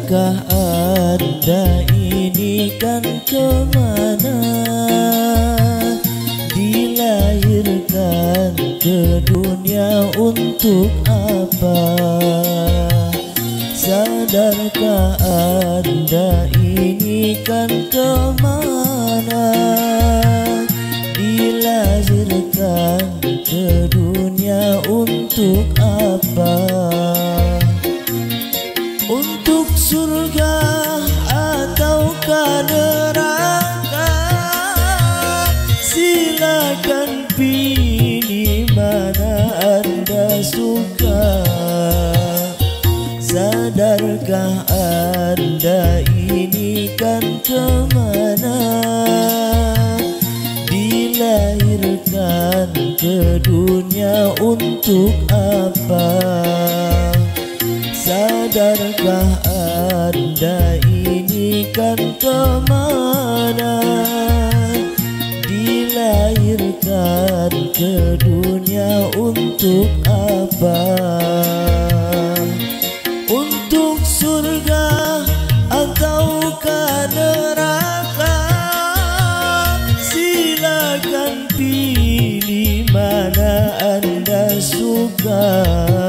Sadarkah Anda ini kan kemana? Dilahirkan ke dunia untuk apa? Sadarkah Anda ini kan kemana? Dilahirkan ke dunia untuk apa? Untuk surga ataukah neraka? Silakan pilih mana Anda suka. Sadarkah Anda ini kan kemana? Dilahirkan ke dunia untuk apa? Sadarkah Anda ini kan kemana? Dilahirkan ke dunia untuk apa? Untuk surga ataukah neraka? Silakan pilih mana Anda suka.